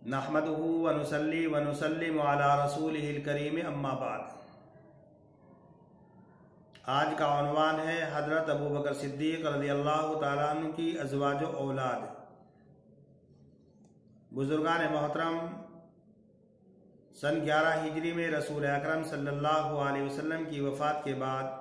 नहमदुहु व नुसल्ली व नुसल्लिमु अला रसूलिहिल करीम अम्मा बाद। आज का उन्वान है हज़रत अबू बकर सिद्दीक़ रज़ियल्लाहु ताला अन्हु की अज़वाज व औलाद। बुज़ुर्गान मोहतरम, सन 11 हिजरी में रसूल अकरम सल्लल्लाहु अलैहि वसल्लम की वफ़ात के बाद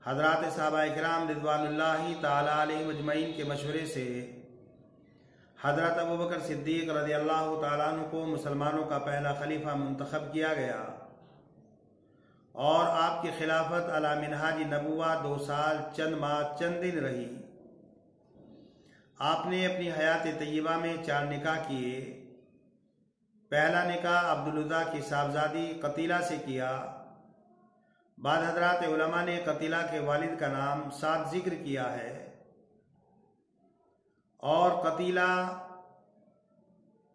हज़रात सहाबा इकराम रिज़वानुल्लाहि ताला अलैहिम अजमईन के मशवरे से हज़रत अबू बकर सिद्दीक़ रज़ियल्लाहु ताला अन्हु को मुसलमानों का पहला खलीफा मुंतखब किया गया और आपकी खिलाफत अला मिनहाज नबुवा 2 साल चंद माह चंद दिन रही। आपने अपनी हयात तय्यबा में 4 निकाह किए। पहला निकाह अब्दुल-उज़्ज़ा की साहबजादी कतीला से किया। बाद हज़रात उलमा ने कतीला के वालिद का नाम साथ जिक्र किया है और कतीला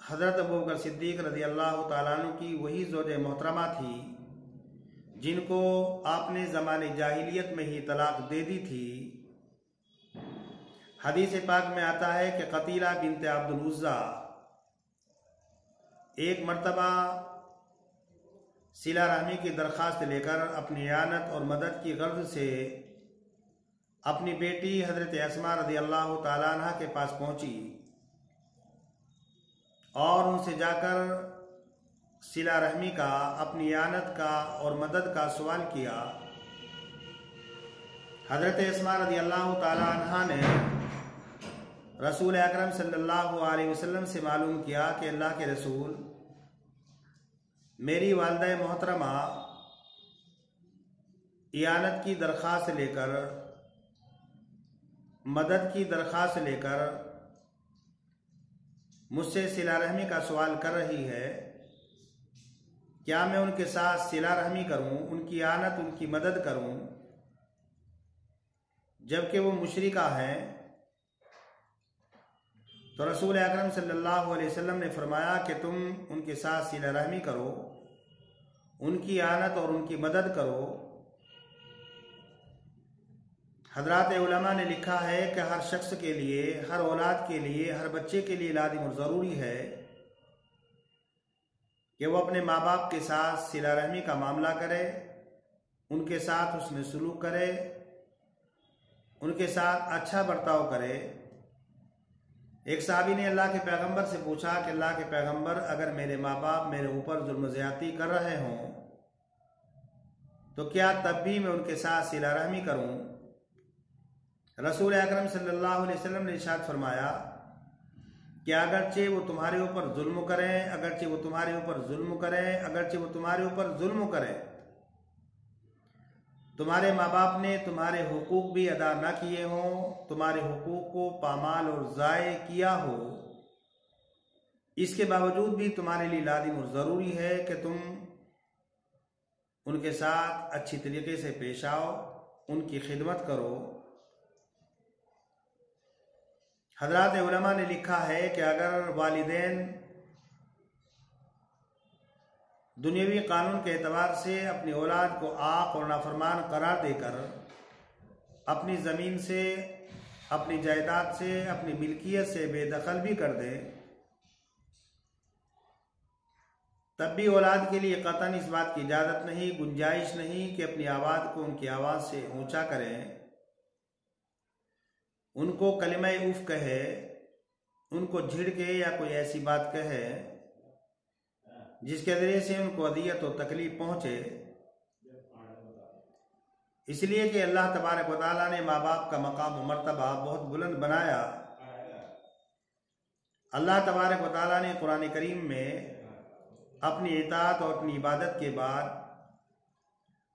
हज़रत अबू बकर सिद्दीक़ रज़ियल्लाहु ताला अन्हु की वही ज़ौजे मोहतरमा थी जिनको आपने ज़माने जाहिलियत में ही तलाक दे दी थी। हदीस पाक में आता है कि कतीला बिनते अब्दुल-उज़्ज़ा एक मर्तबा सिला रहमी की दरख्वास्त लेकर अपनी आनत और मदद की गर्ज से अपनी बेटी हज़रत अस्मा रज़ियल्लाहु ताला अन्हा के पास पहुंची और उनसे जाकर सिला रहमी का, अपनी आनत का और मदद का सवाल किया। हज़रत अस्मा रज़ियल्लाहु ताला अन्हा ने रसूल अकरम सल्लल्लाहु अलैहि वसल्लम से मालूम किया कि अल्लाह के रसूल, मेरी वालिदा मोहतरमा इयानत की दरख्वास्त लेकर, मदद की दरख्वास्त लेकर मुझसे सिला रहमी का सवाल कर रही है। क्या मैं उनके साथ सिला रहमी करूं, उनकी आनत, उनकी मदद करूं, जबकि वो मुशरिका हैं? तो रसूल अकरम सल्लल्लाहु अलैहि वसल्लम ने फरमाया कि तुम उनके साथ सिला रहमी करो, उनकी आनत और उनकी मदद करो। हज़रात उलमा ने लिखा है कि हर शख्स के लिए, हर औलाद के लिए, हर बच्चे के लिए लाजिम और ज़रूरी है कि वो अपने माँ बाप के साथ सिला रहमी का मामला करे, उनके साथ उसने सलूक करे, उनके साथ अच्छा बर्ताव करे। एक साहबी ने अल्लाह के पैगंबर से पूछा कि अल्लाह के पैगंबर, अगर मेरे माँ बाप मेरे ऊपर जुल्म ज़्यादती कर रहे हों तो क्या तब भी मैं उनके साथ सिला रहमी करूं? रसूल अकरम सल्लल्लाहु अलैहि वसल्लम ने इरशाद फरमाया कि अगरचे वो तुम्हारे ऊपर जुल्म करें, अगरचे वो तुम्हारे ऊपर जुल्म करें, अगरचे वो तुम्हारे ऊपर जुल्म करें, तुम्हारे माँ बाप ने तुम्हारे हुकूक भी अदा ना किए हों, तुम्हारे हुकूक को पामाल और ज़ाय किया हो, इसके बावजूद भी तुम्हारे लिए लाजिम और ज़रूरी है कि तुम उनके साथ अच्छी तरीके से पेश आओ, उनकी खिदमत करो। हज़रात उलमा ने लिखा है कि अगर वालिदैन दुनियावी कानून के एतबार से अपनी औलाद को आक और नाफरमान करार देकर अपनी ज़मीन से, अपनी जायदाद से, अपनी मिल्कियत से बेदखल भी कर दे, तब भी औलाद के लिए कतन इस बात की इजाज़त नहीं, गुंजाइश नहीं कि अपनी आवाज़ को उनकी आवाज़ से ऊंचा करें, उनको कलिमा उफ कहे, उनको झिड़के या कोई ऐसी बात कहे जिसके ज़रिए से उनको अदियत और तकलीफ पहुंचे। इसलिए कि अल्लाह तबारक व तआला ने माँ बाप का मकाम और मर्तबा बहुत बुलंद बनाया। अल्लाह तबारक व तआला ने कुरान करीम में अपनी इताअत और अपनी इबादत के बाद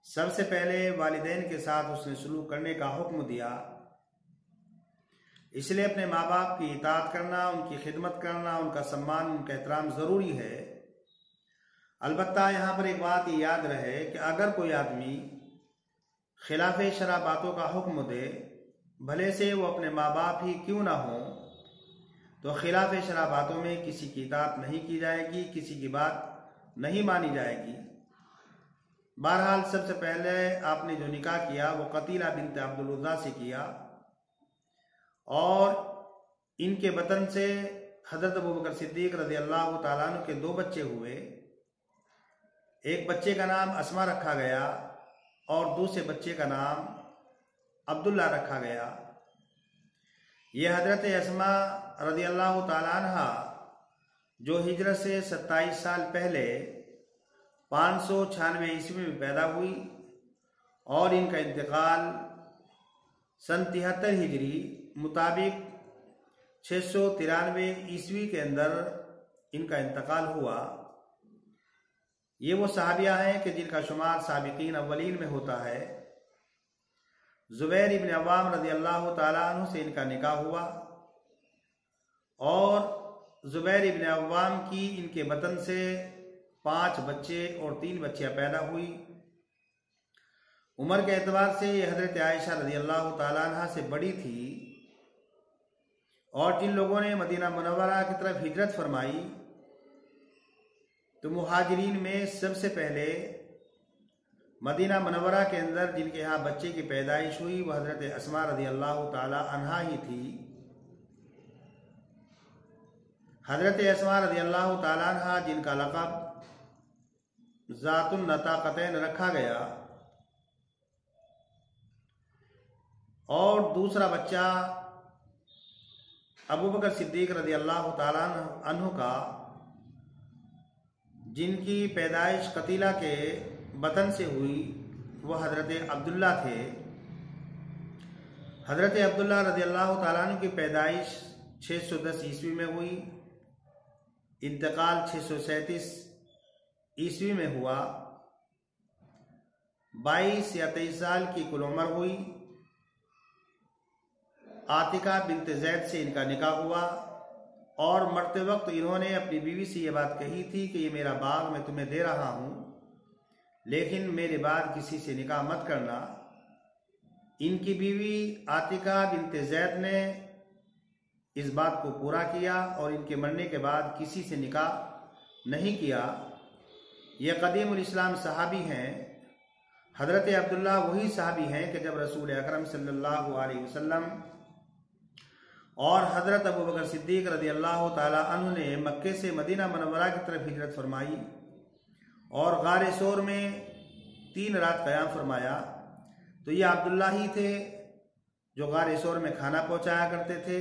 सबसे पहले वालिदैन के साथ उसने सलूक करने का हुक्म दिया। इसलिए अपने माँ बाप की इताअत करना, उनकी खिदमत करना, उनका सम्मान, उनका एहतराम ज़रूरी है। अलबत्ता यहाँ पर एक बात याद रहे कि अगर कोई आदमी खिलाफ शरअ बातों का हुक्म दे, भले से वो अपने माँ बाप ही क्यों ना हो, तो खिलाफ शरअ बातों में किसी की इताअत नहीं की जाएगी, किसी की बात नहीं मानी जाएगी। बहरहाल सबसे पहले आपने जो निकाह किया वो कतीला बिनते अब्दुल-उज़्ज़ा से किया और इनके वतन से हज़रत अबू बकर सिद्दीक़ रज़ी अल्लाह ताला अन्हु के 2 बच्चे हुए। एक बच्चे का नाम अस्मा रखा गया और दूसरे बच्चे का नाम अब्दुल्ला रखा गया। ये हज़रत अस्मा रज़ी अल्लाह ताला अन्हा जो हिजरत से 27 साल पहले 596 ईस्वी में पैदा हुई और इनका इंतकाल सन 73 हिजरी मुताबिक 693 ईस्वी के अंदर इनका इंतकाल हुआ। ये वो सहाबिया हैं कि जिनका शुमार साबिकीन अव्वलीन में होता है। ज़ुबैर इब्न अव्वाम रज़ी अल्लाह ताला अन्हु से इनका निकाह हुआ और ज़ुबैर इब्न अव्वाम की इनके बतन से 5 बच्चे और 3 बच्चियां पैदा हुई। उम्र के एतबार से ये हज़रत आयशा रज़ी अल्लाह ताला अन्हा से बड़ी थी और जिन लोगों ने मदीना मुनव्वरा की तरफ हिजरत फरमाई तो मुहाजिरीन में सबसे पहले मदीना मुनव्वरा के अंदर जिनके यहाँ बच्चे की पैदाइश हुई वह हज़रत अस्मा रज़ी अल्लाह ताला अन्हा ही थी। हज़रत अस्मा रज़ी अल्लाह ताला अन्हा जिनका लक़ब ज़ातुन नताक़तैन रखा गया और दूसरा बच्चा अबू बकर सिद्दीक़ रज़ी अल्लाह ताला अन्हु का जिनकी पैदाइश कतीला के बतन से हुई वह हज़रत अब्दुल्ला थे। हज़रत अब्दुल्ला रज़ी अल्लाह ताला अन्हु की पैदाइश 610 ईस्वी में हुई, इंतकाल 637 ईस्वी में हुआ। 22 या 23 साल की कुल उम्र हुई। आतिका बिन्त ज़ैद से इनका निकाह हुआ और मरते वक्त इन्होंने अपनी बीवी से ये बात कही थी कि ये मेरा बाग मैं तुम्हें दे रहा हूँ, लेकिन मेरे बाद किसी से निकाह मत करना। इनकी बीवी आतिका बिन्त ज़ैद ने इस बात को पूरा किया और इनके मरने के बाद किसी से निकाह नहीं किया। ये कदीमुल इस्लाम सहाबी हैं। हज़रत अब्दुल्ला वही सहाबी हैं कि जब रसूल अकरम सल्लल्लाहु अलैहि वसल्लम और हज़रत अबू बकर सिद्दीक़ रज़ी अल्लाह ताला अन्हु ने मक्के से मदीना मुनव्वरा की तरफ हिजरत फरमाई और गारे सोर में 3 रात क़याम फरमाया, तो ये अब्दुल्ला ही थे जो गारे सोर में खाना पहुँचाया करते थे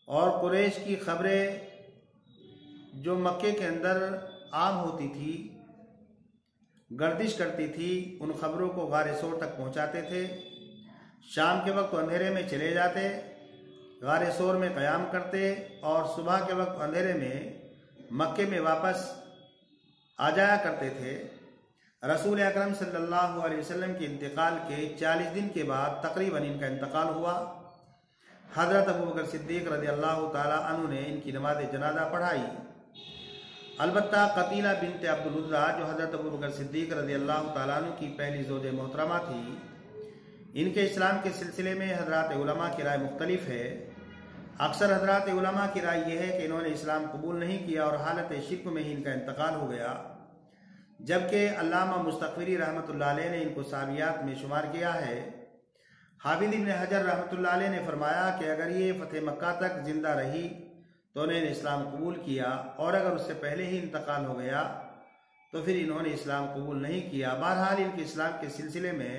और कुरैश की खबरें जो मक्के के अंदर आम होती थी, गर्दिश करती थी, उन खबरों को गारे सोर तक पहुँचाते थे। शाम के वक्त अंधेरे में चले जाते, गारे सोर में क़याम करते और सुबह के वक्त अंधेरे में मक्के में वापस आ जाया करते थे। रसूल अकरम सल्लल्लाहु अलैहि वसल्लम के इंतकाल के 40 दिन के बाद तकरीबन इनका इंतकाल हुआ। हज़रत अबू बकर सिद्दीक़ रज़ी अल्लाह ताला अन्हु ने इनकी नमाज जनाजा पढ़ाई। अलबत्ता कतीला बिन्त अब्दुल उज़्ज़ा जो हज़रत अबू बकर सिद्दीक़ रज़ी अल्लाह ताला अन्हु की पहली ज़ौजे मोहतरमा थी, इनके इस्लाम के सिलसिले में हज़रात उलमा की राय मुख्तलिफ है। अक्सर हज़रात उलमा की राय यह है कि इन्होंने इस्लाम कबूल नहीं किया और हालत शिर्क में ही इनका इंतकाल हो गया, जबकि अल्लामा मुस्तक़फिरी रहमतुल्लाह अलैह ने इनको साबियात में शुमार किया है। हाफिज़ इब्न हजर रहमतुल्लाह अलैह ने फरमाया कि अगर ये फ़तेह मक्का तक जिंदा रही तो उन्होंने इस्लाम कबूल किया और अगर उससे पहले ही इंतकाल हो गया तो फिर इन्होंने इस्लाम कबूल नहीं किया। बहरहाल इनके इस्लाम के सिलसिले में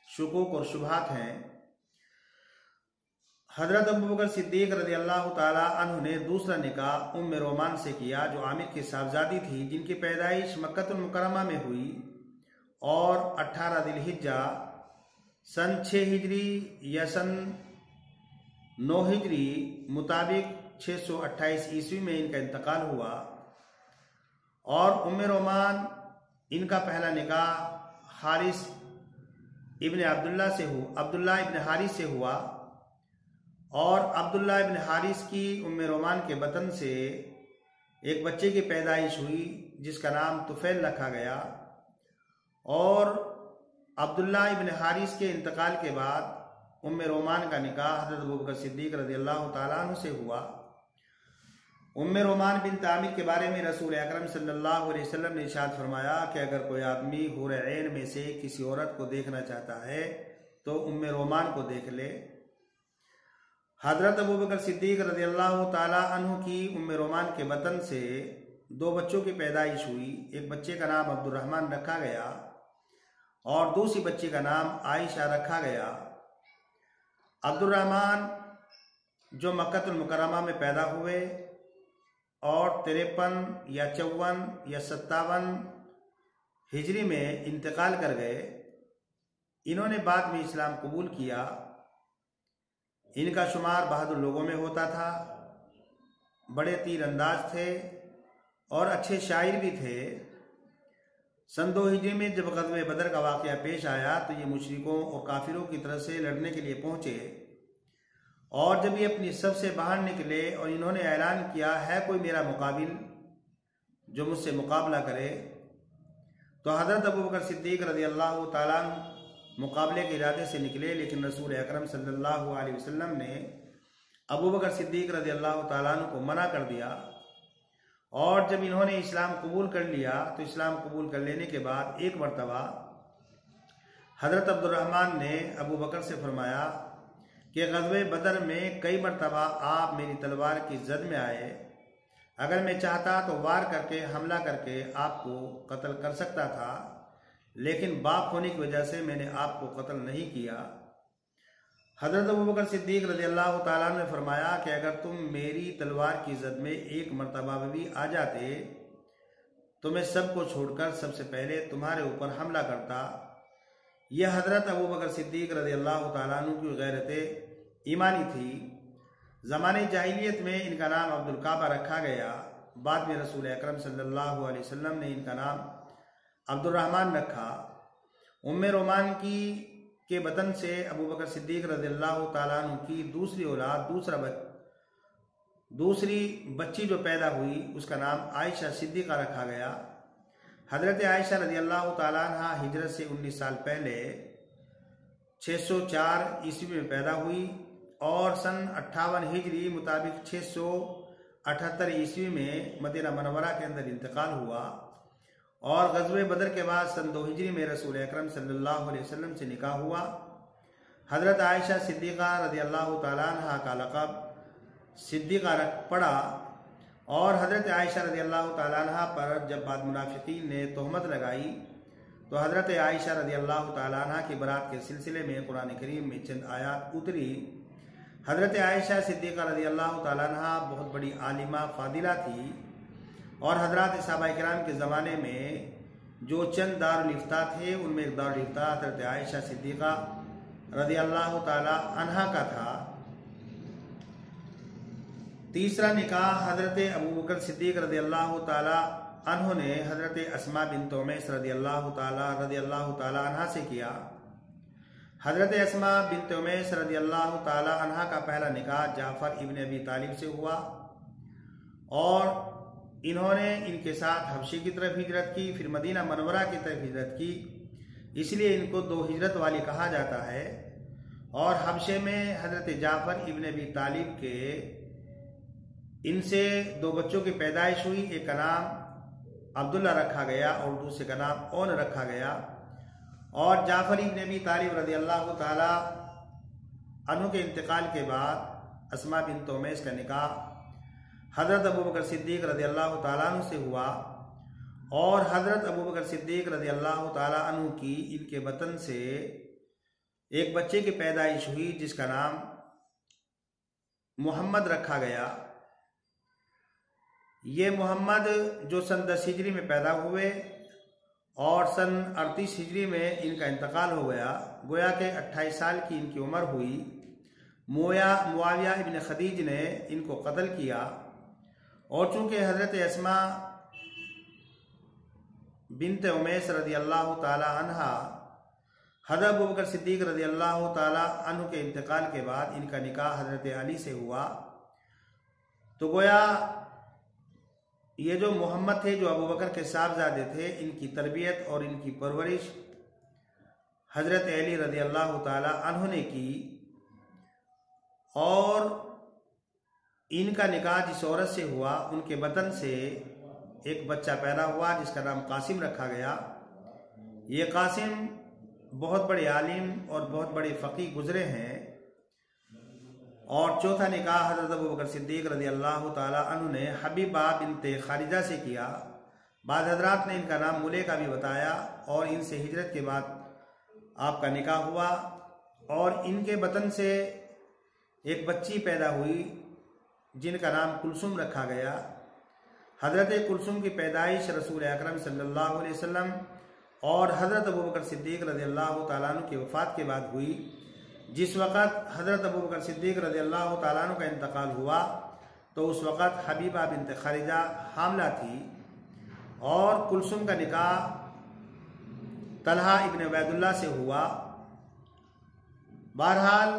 शुकूक और शुबहात हैं। हज़रत अबू बकर सिद्दीक़ रज़ी अल्लाह ताला अन्हु ने दूसरा निकाह उम्मे रोमान से किया जो आमिर की साहबजादी थी, जिनकी पैदाइश मक्कतुल मुकर्रमा में हुई और 18 दिलहिज्जा सन 6 हिजरी या सन 9 हिजरी मुताबिक 628 ईस्वी में इनका इंतकाल हुआ। और उम्मे रोमान इनका पहला निकाह हारिस इब्न अब्दुल्ला इब्न हारिस से हुआ और अब्दुल्ला इब्न हारिस की उम्मे रोमान के बतन से एक बच्चे की पैदाइश हुई जिसका नाम तुफैल रखा गया। और अब्दुल्ला इब्न हारिस के इंतकाल के बाद उम्मे रोमान का निकाह हज़रत अबू बकर सिद्दीक़ रज़ी अल्लाह ताला अन्हु से हुआ। उम्मे रोमान बिन्त आमिर के बारे में रसूल अकरम सल्लल्लाहु अलैहि वसल्लम ने इरशाद फरमाया कि अगर कोई आदमी हूर ऐन में से किसी औरत को देखना चाहता है तो उम्मे रोमान को देख ले। हजरत अबू बकर सिद्दीक रज़ियल्लाहु ताला अन्हु की उम्मे रोमान के वतन से 2 बच्चों की पैदाइश हुई। एक बच्चे का नाम अब्दुर्रहमान रखा गया और दूसरी बच्ची का नाम आयशा रखा गया। अब्दुर्रहमान जो मक्कतुल मुकर्रमा में पैदा हुए और 53 या 54 या 57 हिजरी में इंतकाल कर गए। इन्होंने बाद में इस्लाम कबूल किया। इनका शुमार बहादुर लोगों में होता था, बड़े तीर अंदाज थे और अच्छे शायर भी थे। सन 2 हिजरी में जब ग़ज़वे बदर का वाक़या पेश आया तो ये मुशरिकों और काफिरों की तरफ से लड़ने के लिए पहुंचे और जब ये अपनी सफ से बाहर निकले और इन्होंने ऐलान किया है कोई मेरा मुकाबिल जो मुझसे मुकाबला करे, तो हज़रत अबू बकर सिद्दीक रज़ियल्लाहु ताला मुकाबले के इरादे से निकले, लेकिन रसूल अकरम सल्लल्लाहु अलैहि वसल्लम ने अबू बकर सिद्दीक रज़ियल्लाहु ताला को मना कर दिया। और जब इन्होंने इस्लाम कबूल कर लिया तो इस्लाम कबूल कर लेने के बाद एक मरतबा हज़रत अब्दुर्रहमान ने अबू बकर से फरमाया कि ग़ज़वे बदर में कई मरतबा आप मेरी तलवार की जद में आए, अगर मैं चाहता तो वार करके हमला करके आपको कत्ल कर सकता था, लेकिन बाप होने की वजह से मैंने आपको कत्ल नहीं किया। हज़रत अबू बकर सिद्दीक रज़ियल्लाहु ताला ने फरमाया कि अगर तुम मेरी तलवार की जद में एक मरतबा भी आ जाते तो मैं सबको छोड़कर सबसे पहले तुम्हारे ऊपर हमला करता। यह हज़रत अबू बकर सिद्दीक रज़ियल्लाहु ताला अन्हु की गैरत ईमानी थी। ज़माने जाहिलियत में इनका नाम अब्दुल काबा रखा गया। बाद में रसूल अकरम सल्लल्लाहु अलैहि वसल्लम ने इनका नाम अब्दुर्रहमान रखा। उम्मे रोमान के वतन से अबू बकर सिद्दीक रज़ियल्लाहु ताला अन्हु की दूसरी औलाद दूसरी बच्ची जो पैदा हुई उसका नाम आयशा सिद्दीक़ा रखा गया। हज़रत आयशा रज़ियल्लाहु ताला अन्हा हिजरत से 19 साल पहले 604 ईस्वी में पैदा हुई और सन 58 हिजरी मुताबिक 678 ईस्वी में मदीना मनवरा के अंदर इंतकाल हुआ। और ग़ज़वे बदर के बाद सन 2 हिजरी में रसूल अकरम सल्लल्लाहु अलैहि वसल्लम से निकाह हुआ। हज़रत आयशा सिद्दीक़ा रज़ियल्लाहु ताला अन्हा का लक़ब सिद्दीक़ा पड़ा और हज़रत आयशा रज़ियल्लाहु ताला अन्हा पर जब बाद मुनाफ़िक़ीन ने तोहमत लगाई तो हज़रत आयशा रज़ियल्लाहु ताला अन्हा की बरात के सिलसिले में कुरान करीम में चंद आयात उतरी। हज़रत आयशा सिद्दीक़ा रज़ियल्लाहु ताला अन्हा बहुत बड़ी आलिमा फ़ादिला थी और हज़रात सहाबा किराम के ज़माने में जो चंद दारुल इफ्ता थे उनमें एक दारुल इफ्ता हज़रत आयशा सिद्दीक़ा रज़ियल्लाहु ताला अन्हा का था। तीसरा निकाह हज़रत अबू बकर सिद्दीक रज़ियल्लाहु ताला अन्हु ने हज़रत अस्मा बिन्त उमैस रज़ियल्लाहु ताला अन्हा से किया। हज़रत अस्मा बिन्त उमैस रज़ियल्लाहु ताला अन्हा का पहला निकाह जाफ़र इब्न अबी तालिब से हुआ और इन्होंने इनके साथ हबशी की तरफ हिजरत की, फिर मदीना मनवरा की तरफ हिजरत की, इसलिए इनको 2 हिजरत वाली कहा जाता है। और हबशे में हज़रत जाफ़र इब्न अबी तालिब के इनसे 2 बच्चों की पैदाइश हुई। एक का नाम अब्दुल्ला रखा गया और दूसरे का नाम ओन रखा गया। और जाफ़र इब्न अबी तालिब रज़ियल्लाहु ताला अन्हु के इंतकाल के बाद अस्मा बिन्त उमैस का निकाह हज़रत अबू बकर सिद्दीक रज़ियल्लाहु ताला अन्हु से हुआ और हज़रत अबू बकर सिद्दीक रज़ियल्लाहु ताला अन्हु की इनके वतन से एक बच्चे की पैदाइश हुई जिसका नाम मोहम्मद रखा गया। ये मोहम्मद जो सन 10 हिजरी में पैदा हुए और सन 38 हिजरी में इनका इंतकाल हो गया। गोया के 28 साल की इनकी उम्र हुई। मुआविया इब्न खदीज ने इनको कत्ल किया और चूंकि हज़रत अस्मा बिन्त उमैस रज़ियल्लाहु ताला अन्हा हज़रत अबू बकर सिद्दीक रज़ियल्लाहु ताला अन्हु के इंतकाल के बाद इनका निकाह हज़रत अली से हुआ, तो गोया ये जो मोहम्मद थे जो अबू बकर के साहबजादे थे, इनकी तरबियत और इनकी परवरिश हज़रत अली रज़ियल्लाहु ताला अन्हु ने की। और इनका निकाह जिस औरत से हुआ उनके वतन से एक बच्चा पैदा हुआ जिसका नाम कासिम रखा गया। ये कासिम बहुत बड़े आलिम और बहुत बड़े फ़कीह गुजरे हैं। और चौथा निकाह हज़रत अबू बकर सिद्दीक़ रज़ी अल्लाह ताला अन्हु ने हबीबा बिनते खारिजा से किया। बाद हजरात ने इनका नाम मुलेका भी बताया और इनसे हिजरत के बाद आपका निकाह हुआ और इनके बतन से एक बच्ची पैदा हुई जिनका नाम कुलसुम रखा गया। हज़रत कुलसुम की पैदाइश रसूल अकरम सल्लल्लाहु अलैहि वसल्लम और हज़रत अबू बकर सिद्दीक़ रज़ी अल्लाह ताला अन्हु की वफ़ात के बाद हुई। जिस वक़्त हज़रत अबू बकर सिद्दीक़ रज़ी अल्लाह ताला अन्हु का इंतकाल हुआ तो उस वक़्त हबीबा बिनत खारिजा हामला थी और कुलसुम का निकाह तलहा इब्न उबैदुल्लाह से हुआ। बहरहाल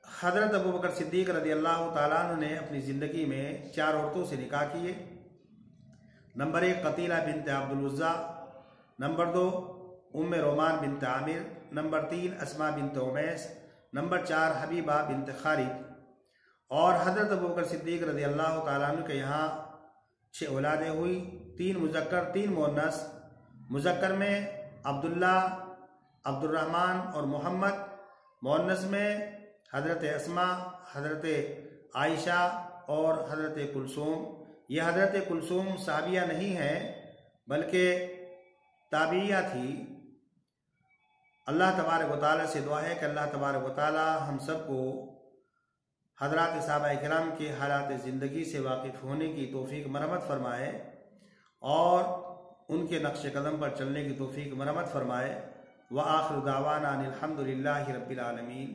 हज़रत अबू बकर सिद्दीक़ रज़ी अल्लाह ताला अन्हु ने अपनी ज़िंदगी में 4 औरतों से निकाह किए। नंबर 1 कतीला बिनत अब्दुल उज़्ज़ा, नंबर 2 उम्मे रोमान बिनत आमिर, नंबर 3 अस्मा bint Umais, number 4 Habiba bint खारिज। और हज़रत अबू बकर सिद्दीक़ रज़ी अल्लाह ताला अन्हु के यहाँ 6 औलादें हुई, 3 मुज़क्कर 3 मुअन्नस। मुज़क्कर में अब्दुल्ला, अब्दुर्रहमान और मोहम्मद, मुअन्नस में हज़रत अस्मा, हज़रत आयशा और हज़रत कुलसूम। ये हज़रत कुलसूम साहबिया नहीं है बल्कि ताबिया थी। अल्लाह तबारक व तआला से दुआ है कि अल्लाह तबारक व तआला हम सबको हज़रात सहाबा किराम के हालात ज़िंदगी से वाकिफ़ होने की तौफ़ीक मरहमत फ़रमाए और उनके नक्श कदम पर चलने की तौफ़ीक मरहमत फ़रमाए। व आखिर दावाना अनिल हम्दुलिल्लाहि रब्बिल आलमीन।